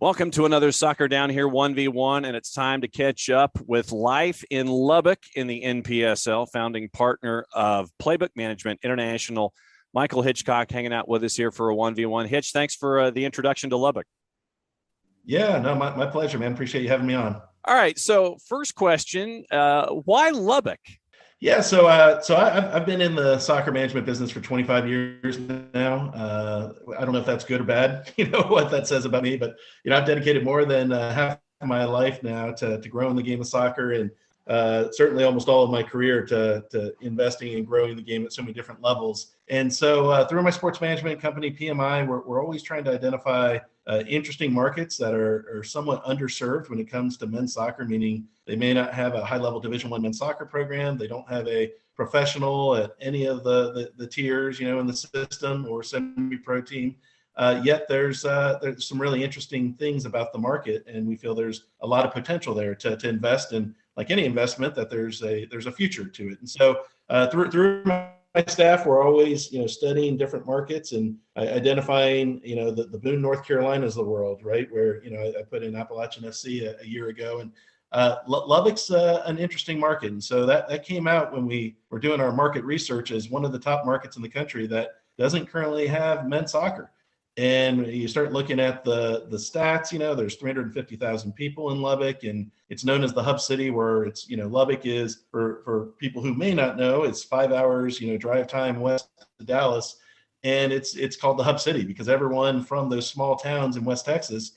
Welcome to another Soccer Down Here 1v1, and it's time to catch up with life in Lubbock in the NPSL. Founding partner of Playbook Management International, Michael Hitchcock, hanging out with us here for a 1v1. Hitch, thanks for the introduction to Lubbock. Yeah, no, my pleasure, man. Appreciate you having me on. All right, so first question, why Lubbock? Yeah, so I've been in the soccer management business for 25 years now. I don't know if that's good or bad, what that says about me, but I've dedicated more than half of my life now to growing the game of soccer, and certainly almost all of my career to investing and growing the game at so many different levels. And so through my sports management company, PMI, we're always trying to identify interesting markets that are somewhat underserved when it comes to men's soccer, meaning they may not have a high-level Division I men's soccer program. They don't have a professional at any of the tiers, in the system, or semi-pro team. Yet there's some really interesting things about the market, and we feel there's a lot of potential there to invest in. Like any investment, that there's a future to it. And so through my staff, we're always studying different markets and identifying the Boone, North Carolinas of the world, right? Where I put in Appalachian FC a year ago, and Lubbock's an interesting market. And so that came out when we were doing our market research as one of the top markets in the country that doesn't currently have men's soccer. And you start looking at the stats, there's 350,000 people in Lubbock, and it's known as the hub city, where it's, Lubbock is, for people who may not know, it's 5 hours, drive time west to Dallas. And it's called the hub city because everyone from those small towns in West Texas,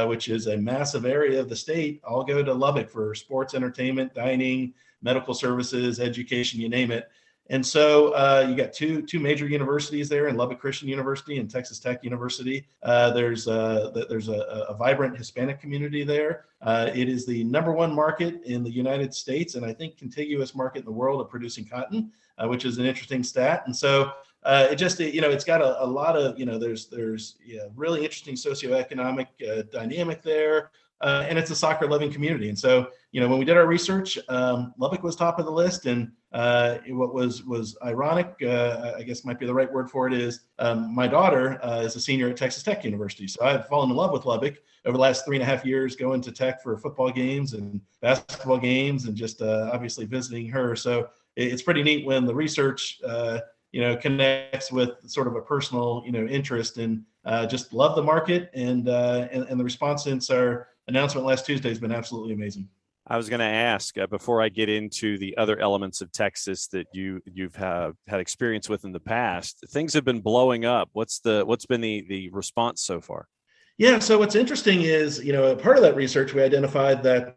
which is a massive area of the state, all go to Lubbock for sports, entertainment, dining, medical services, education, you name it. And so you got two major universities there in Lubbock Christian University and Texas Tech University. There's a vibrant Hispanic community there. It is the number one market in the United States, and I think contiguous market in the world of producing cotton, which is an interesting stat. And so it's got a lot of, there's really interesting socioeconomic dynamic there. And it's a soccer loving community. And so, when we did our research, Lubbock was top of the list. And what was ironic, I guess might be the right word for it, is my daughter is a senior at Texas Tech University. So I've fallen in love with Lubbock over the last 3.5 years, going to Tech for football games and basketball games, and just obviously visiting her. So it's pretty neat when the research connects with sort of a personal, interest, and just love the market. And the response since our announcement last Tuesday has been absolutely amazing. I was going to ask before I get into the other elements of Texas that you've had experience with in the past. Things have been blowing up. What's been the response so far? Yeah, so what's interesting is, part of that research, we identified that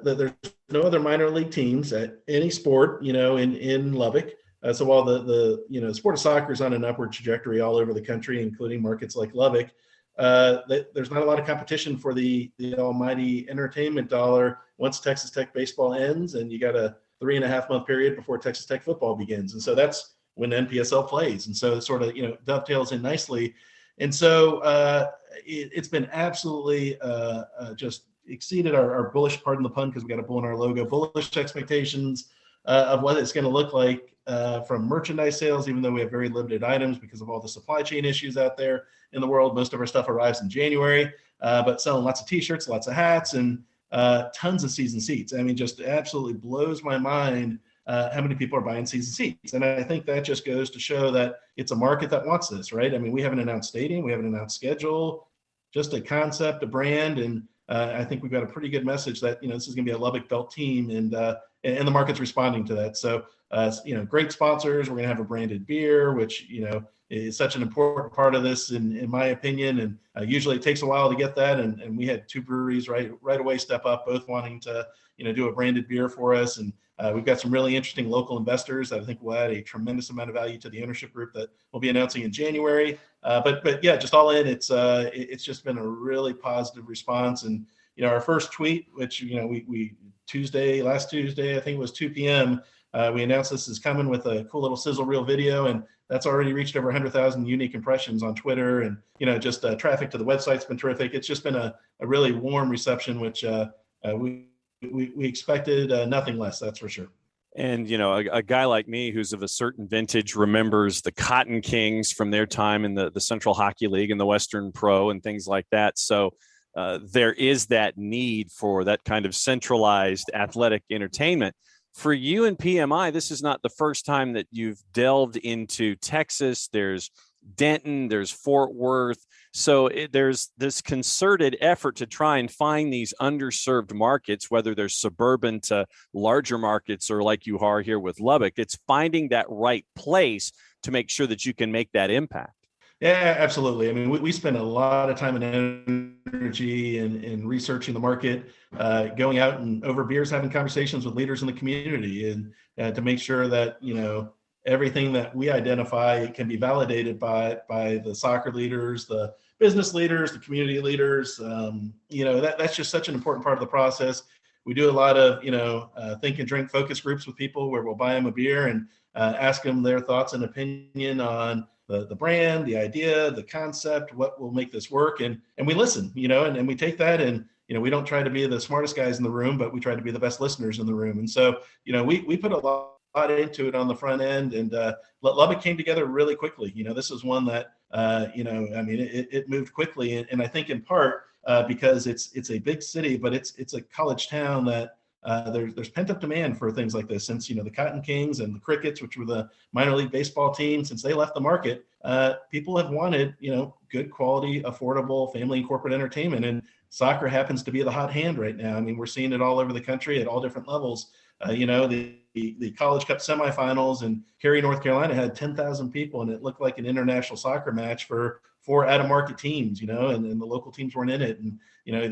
there's no other minor league teams at any sport, in Lubbock. So while the sport of soccer is on an upward trajectory all over the country, including markets like Lubbock, there's not a lot of competition for the almighty entertainment dollar once Texas Tech baseball ends, and you got a 3.5 month period before Texas Tech football begins. And so that's when NPSL plays. And so it sort of, dovetails in nicely. And so it's been absolutely just exceeded our bullish, pardon the pun, because we got a bull in our logo, bullish expectations of what it's going to look like from merchandise sales, even though we have very limited items because of all the supply chain issues out there in the world. Most of our stuff arrives in January, but selling lots of t-shirts, lots of hats, and tons of season seats. I mean, just absolutely blows my mind how many people are buying season seats. And I think that just goes to show that it's a market that wants this, right? I mean, we haven't announced stadium, we haven't announced schedule, just a concept, a brand. And I think we've got a pretty good message that, this is going to be a Lubbock Belt team, and the market's responding to that. So, great sponsors. We're going to have a branded beer, which, is such an important part of this, in my opinion. And usually it takes a while to get that. And we had two breweries right away step up, both wanting to, do a branded beer for us. And we've got some really interesting local investors that I think will add a tremendous amount of value to the ownership group that we'll be announcing in January. But yeah, just all in, it's just been a really positive response. And, our first tweet, which, we last Tuesday, I think it was 2 p.m., we announced this is coming with a cool little sizzle reel video, and that's already reached over 100,000 unique impressions on Twitter. And, just traffic to the website's been terrific. It's just been a really warm reception, which we expected nothing less, that's for sure. And, a guy like me who's of a certain vintage remembers the Cotton Kings from their time in the Central Hockey League and the Western Pro and things like that. So there is that need for that kind of centralized athletic entertainment. For you and PMI, this is not the first time that you've delved into Texas. There's Denton, there's Fort Worth. So there's this concerted effort to try and find these underserved markets, whether they're suburban to larger markets or like you are here with Lubbock. It's finding that right place to make sure that you can make that impact. Yeah, absolutely. I mean, we spend a lot of time and energy in researching the market, going out and over beers, having conversations with leaders in the community, and to make sure that, everything that we identify can be validated by the soccer leaders, the business leaders, the community leaders. That's just such an important part of the process. We do a lot of, think and drink focus groups with people where we'll buy them a beer and ask them their thoughts and opinion on the brand, the idea, the concept, what will make this work. And we listen, and we take that, and, we don't try to be the smartest guys in the room, but we try to be the best listeners in the room. And so, we put a lot into it on the front end, and Lubbock came together really quickly. This is one that, it moved quickly. And I think in part because it's a big city, but it's a college town that there's pent up demand for things like this. Since, the Cotton Kings and the Crickets, which were the minor league baseball team, since they left the market, people have wanted, good quality, affordable family and corporate entertainment. And soccer happens to be the hot hand right now. I mean, we're seeing it all over the country at all different levels. The College Cup semifinals in Cary, North Carolina had 10,000 people, and it looked like an international soccer match for 4 out-of-market teams, and the local teams weren't in it. And,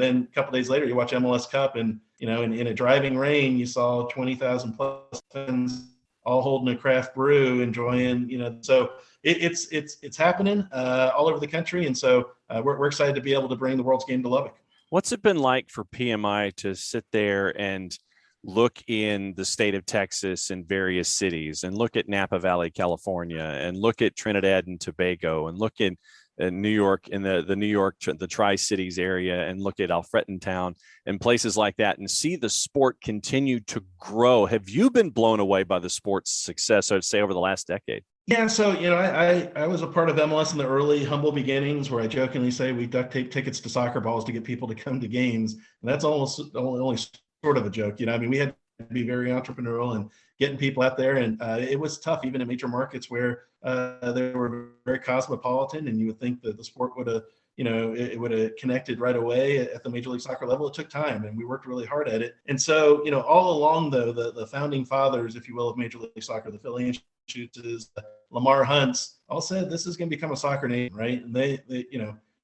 then a couple of days later, you watch MLS Cup, and, in a driving rain, you saw 20,000 plus fans all holding a craft brew, enjoying, so it's happening all over the country. And so we're excited to be able to bring the world's game to Lubbock. What's it been like for PMI to sit there and look in the state of Texas and various cities, and look at Napa Valley, California, and look at Trinidad and Tobago, and look in New York, in the New York, the Tri-Cities area, and look at Alfretontown and places like that, and see the sport continue to grow? Have you been blown away by the sport's success, I'd say, over the last decade? Yeah, so, I was a part of MLS in the early humble beginnings, where I jokingly say we duct tape tickets to soccer balls to get people to come to games. And that's almost only sort of a joke. We had to be very entrepreneurial and getting people out there. And it was tough, even in major markets where they were very cosmopolitan, and you would think that the sport would have, it would have connected right away at the Major League Soccer level. It took time, and we worked really hard at it. And so, all along, though, the founding fathers, if you will, of Major League Soccer, the Philly Institutes, Lamar Hunts, all said this is going to become a soccer nation, right? And they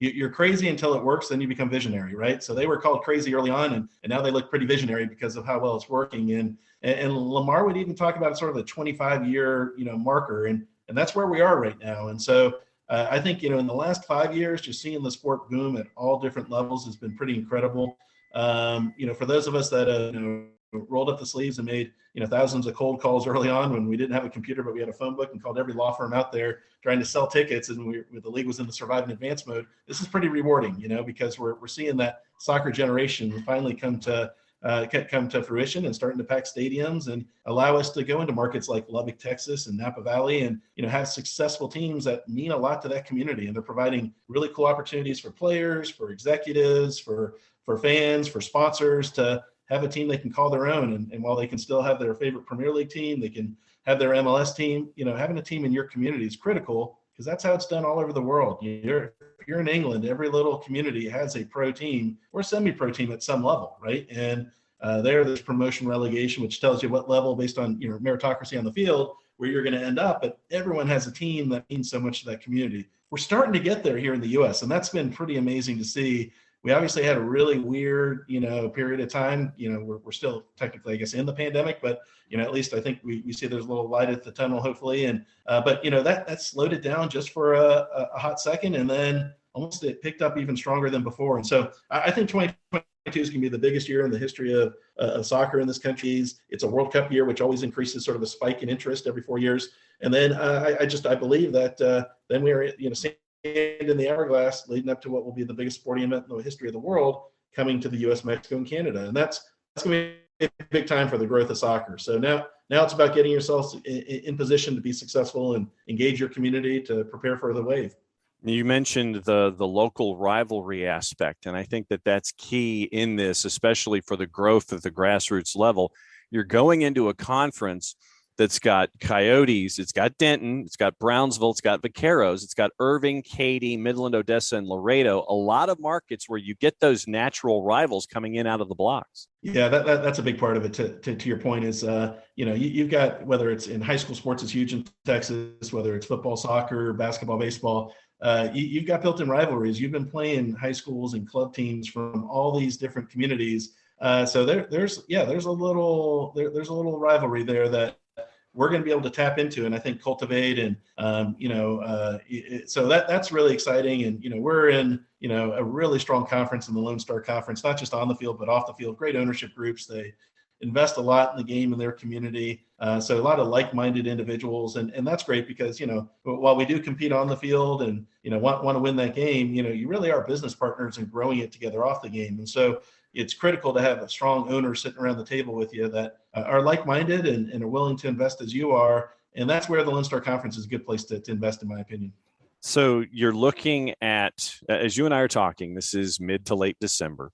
you're crazy until it works, then you become visionary, right? So they were called crazy early on, and now they look pretty visionary because of how well it's working. And Lamar would even talk about sort of a 25-year, marker, and that's where we are right now. And so I think, in the last 5 years, just seeing the sport boom at all different levels has been pretty incredible. For those of us that rolled up the sleeves and made thousands of cold calls early on when we didn't have a computer, but we had a phone book, and called every law firm out there trying to sell tickets, and the league was in the survive and advance mode. This is pretty rewarding, because we're seeing that soccer generation finally come to fruition and starting to pack stadiums and allow us to go into markets like Lubbock, Texas, and Napa Valley, and have successful teams that mean a lot to that community. And they're providing really cool opportunities for players, for executives, for fans, for sponsors to have a team they can call their own. And while they can still have their favorite Premier League team, they can have their MLS team. Having a team in your community is critical, because that's how it's done all over the world. If you're in England, every little community has a pro team or a semi-pro team at some level, right? And there's promotion relegation, which tells you what level, based on meritocracy on the field, where you're going to end up. But everyone has a team that means so much to that community. We're starting to get there here in the U.S., and that's been pretty amazing to see. We obviously had a really weird, period of time. We're still technically, I guess, in the pandemic, but at least I think we see there's a little light at the tunnel, hopefully. And but that slowed it down just for a hot second, and then almost it picked up even stronger than before. And so I think 2022 is going to be the biggest year in the history of soccer in this country. It's a World Cup year, which always increases sort of a spike in interest every 4 years. And then I believe that then we are in the hourglass leading up to what will be the biggest sporting event in the history of the world, coming to the U.S., Mexico, and Canada. And that's going to be a big time for the growth of soccer. So now it's about getting yourselves in position to be successful and engage your community to prepare for the wave. You mentioned the local rivalry aspect, and I think that that's key in this, especially for the growth of the grassroots level. You're going into a conference that's got Coyotes, it's got Denton, it's got Brownsville, it's got Vaqueros, it's got Irving, Katy, Midland, Odessa, and Laredo. A lot of markets where you get those natural rivals coming in out of the blocks. Yeah, that's a big part of it. To your point is, you've got, whether it's in high school sports, it's huge in Texas, whether it's football, soccer, basketball, baseball. You've got built-in rivalries. You've been playing high schools and club teams from all these different communities. So there's a little rivalry there that we're going to be able to tap into and I think cultivate. And, so that's really exciting. And, we're in, a really strong conference in the Lone Star Conference, not just on the field, but off the field. Great ownership groups. They invest a lot in the game in their community. So a lot of like-minded individuals. And that's great because, while we do compete on the field and, want to win that game, you really are business partners and growing it together off the game. And so it's critical to have a strong owner sitting around the table with you that are like-minded and are willing to invest as you are. And that's where the Lone Star Conference is a good place to invest, in my opinion. So you're looking at, as you and I are talking, this is mid to late December,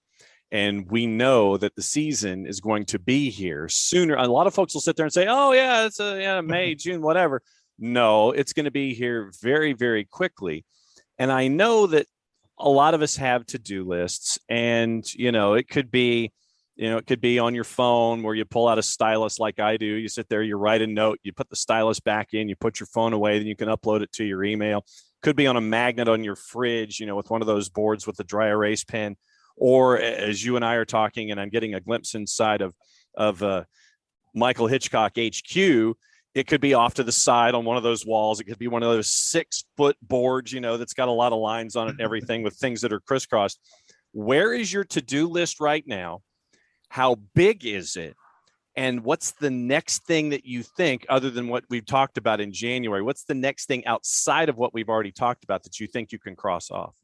and we know that the season is going to be here sooner. A lot of folks will sit there and say, oh, yeah, it's May, June, whatever. No, it's going to be here very, very quickly. And I know that a lot of us have to-do lists, and, it could be on your phone where you pull out a stylus like I do. You sit there, you write a note, you put the stylus back in, you put your phone away, then you can upload it to your email. Could be on a magnet on your fridge, with one of those boards with the dry erase pen, or as you and I are talking, and I'm getting a glimpse inside of Michael Hitchcock HQ, it could be off to the side on one of those walls. It could be one of those 6-foot boards, that's got a lot of lines on it and everything with things that are crisscrossed. Where is your to-do list right now? How big is it? And what's the next thing that you think, other than what we've talked about in January? What's the next thing outside of what we've already talked about that you think you can cross off?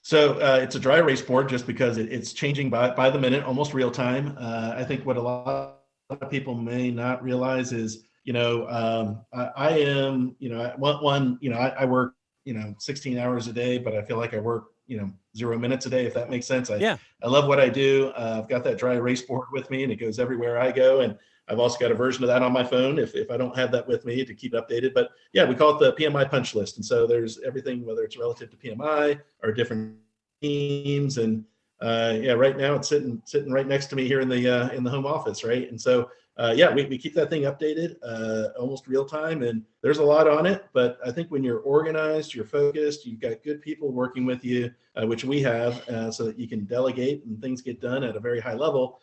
So it's a dry erase board just because it's changing by the minute, almost real time. I think what a lot of people may not realize is, I am, I work, 16 hours a day, but I feel like I work, 0 minutes a day, if that makes sense. I love what I do. I've got that dry erase board with me and it goes everywhere I go. And I've also got a version of that on my phone if I don't have that with me to keep updated. But yeah, we call it the PMI punch list. And so there's everything, whether it's relative to PMI or different teams. And right now it's sitting right next to me here in the home office, right? And so we keep that thing updated almost real time, and there's a lot on it. But I think when you're organized, you're focused, you've got good people working with you, which we have, so that you can delegate and things get done at a very high level.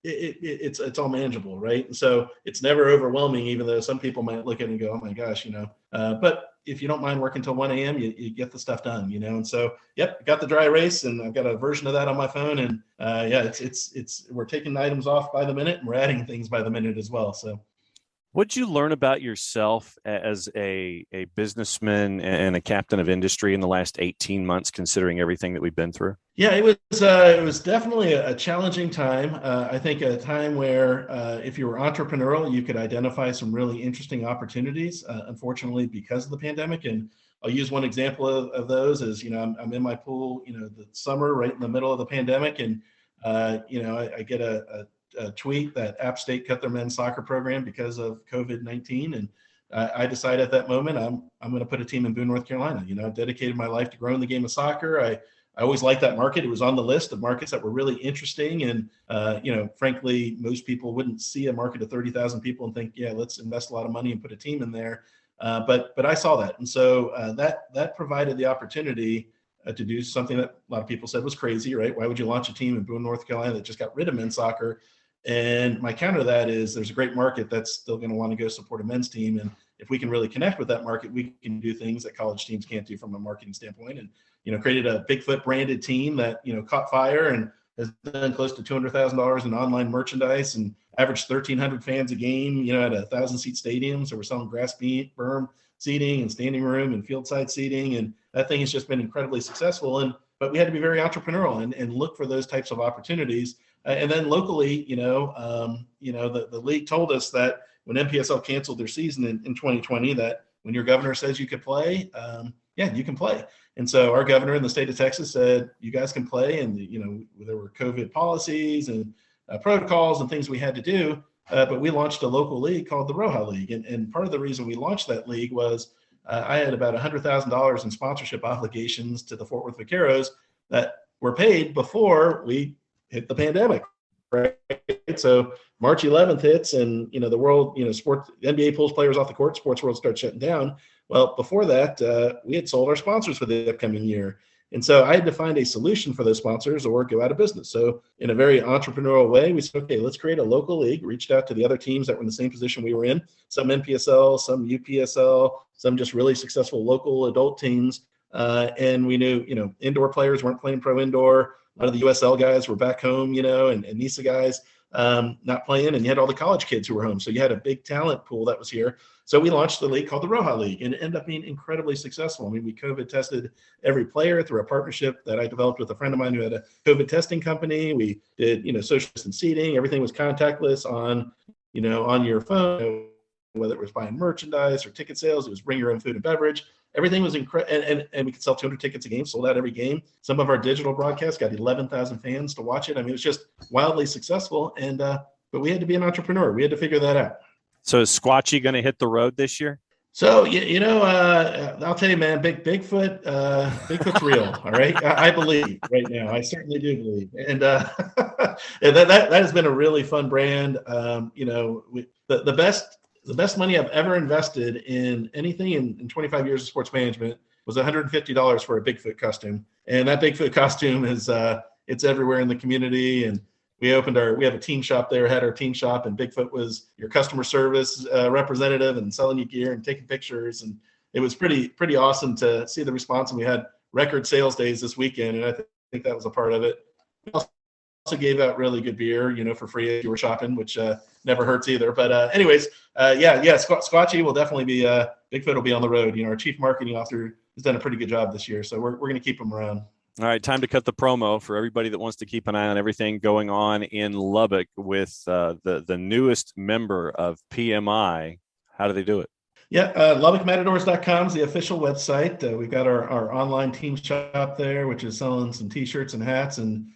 It's all manageable, right? And so it's never overwhelming, even though some people might look at it and go, oh my gosh, but if you don't mind working until 1 a.m., you get the stuff done, And so, got the dry erase, and I've got a version of that on my phone. And we're taking items off by the minute, and we're adding things by the minute as well. So, what'd you learn about yourself as a businessman and a captain of industry in the last 18 months, considering everything that we've been through? Yeah, it was definitely a challenging time. I think a time where if you were entrepreneurial, you could identify some really interesting opportunities. Unfortunately, because of the pandemic, and I'll use one example of those is, I'm in my pool, the summer right in the middle of the pandemic, and I get a tweet that App State cut their men's soccer program because of COVID-19, and I decided at that moment I'm going to put a team in Boone, North Carolina. I've dedicated my life to growing the game of soccer. I always liked that market. It was on the list of markets that were really interesting. And, frankly, most people wouldn't see a market of 30,000 people and think, yeah, let's invest a lot of money and put a team in there. But I saw that. And so that provided the opportunity to do something that a lot of people said was crazy, right? Why would you launch a team in Boone, North Carolina that just got rid of men's soccer? And my counter to that is there's a great market that's still going to want to go support a men's team. And if we can really connect with that market, we can do things that college teams can't do from a marketing standpoint. And, created a Bigfoot branded team that, caught fire and has done close to $200,000 in online merchandise and averaged 1,300 fans a game, at a 1,000-seat stadium. So we're selling grass berm seating and standing room and field side seating. And that thing has just been incredibly successful. But we had to be very entrepreneurial and look for those types of opportunities. And then locally, the league told us that when NPSL canceled their season in 2020, that when your governor says you could play, yeah, you can play. And so our governor in the state of Texas said, you guys can play. And, there were COVID policies and protocols and things we had to do. But we launched a local league called the Roja League. And part of the reason we launched that league was I had about $100,000 in sponsorship obligations to the Fort Worth Vaqueros that were paid before we hit the pandemic, right? So March 11th hits and, the world, sports, NBA pulls players off the court, sports world starts shutting down. Well, before that, we had sold our sponsors for the upcoming year. And so I had to find a solution for those sponsors or go out of business. So in a very entrepreneurial way, we said, okay, let's create a local league, reached out to the other teams that were in the same position we were in, some NPSL, some UPSL, some just really successful local adult teams. And we knew, indoor players weren't playing pro indoor. A lot of the USL guys were back home, and NISA guys not playing. And you had all the college kids who were home. So you had a big talent pool that was here. So we launched the league called the Roja League, and it ended up being incredibly successful. I mean, we COVID tested every player through a partnership that I developed with a friend of mine who had a COVID testing company. We did, social distance seating. Everything was contactless on your phone, whether it was buying merchandise or ticket sales. It was bring your own food and beverage. Everything was incredible, and we could sell 200 tickets a game, sold out every game. Some of our digital broadcasts got 11,000 fans to watch it. I mean, it was just wildly successful, and but we had to be an entrepreneur. We had to figure that out. So is Squatchy going to hit the road this year? So, I'll tell you, man, Bigfoot's real. All right. I believe right now. I certainly do believe. And that has been a really fun brand. The best money I've ever invested in anything in 25 years of sports management was $150 for a Bigfoot costume. And that Bigfoot costume is, it's everywhere in the community. And we have a team shop there, had our team shop, and Bigfoot was your customer service representative and selling you gear and taking pictures. And it was pretty awesome to see the response. And we had record sales days this weekend. And I think that was a part of it. We also gave out really good beer, for free if you were shopping, which never hurts either. But Squatchy will definitely be, Bigfoot will be on the road. Our chief marketing officer has done a pretty good job this year. So we're going to keep him around. All right, time to cut the promo for everybody that wants to keep an eye on everything going on in Lubbock with the newest member of PMI. How do they do it? Yeah, LubbockMatadors.com is the official website. We've got our online team shop there, which is selling some T-shirts and hats. And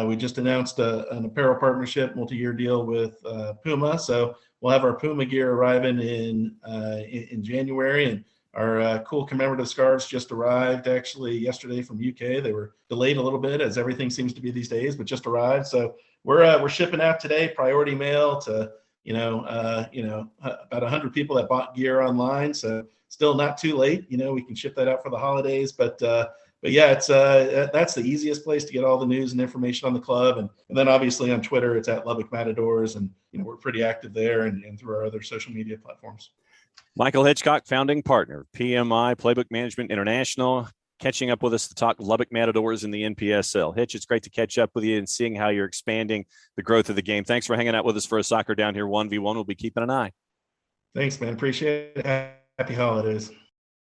we just announced an apparel partnership, multi-year deal with Puma. So we'll have our Puma gear arriving in January. And our cool commemorative scarves just arrived actually yesterday from UK. They were delayed a little bit, as everything seems to be these days, but just arrived. So we're shipping out today, priority mail to about 100 people that bought gear online. So still not too late. We can ship that out for the holidays. But yeah, it's that's the easiest place to get all the news and information on the club. And then obviously on Twitter, it's at Lubbock Matadors, and we're pretty active there and through our other social media platforms. Michael Hitchcock, founding partner, PMI, Playbook Management International, catching up with us to talk Lubbock Matadors in the NPSL. Hitch, it's great to catch up with you and seeing how you're expanding the growth of the game. Thanks for hanging out with us for a Soccer Down Here 1v1. We'll be keeping an eye. Thanks, man. Appreciate it. Happy holidays.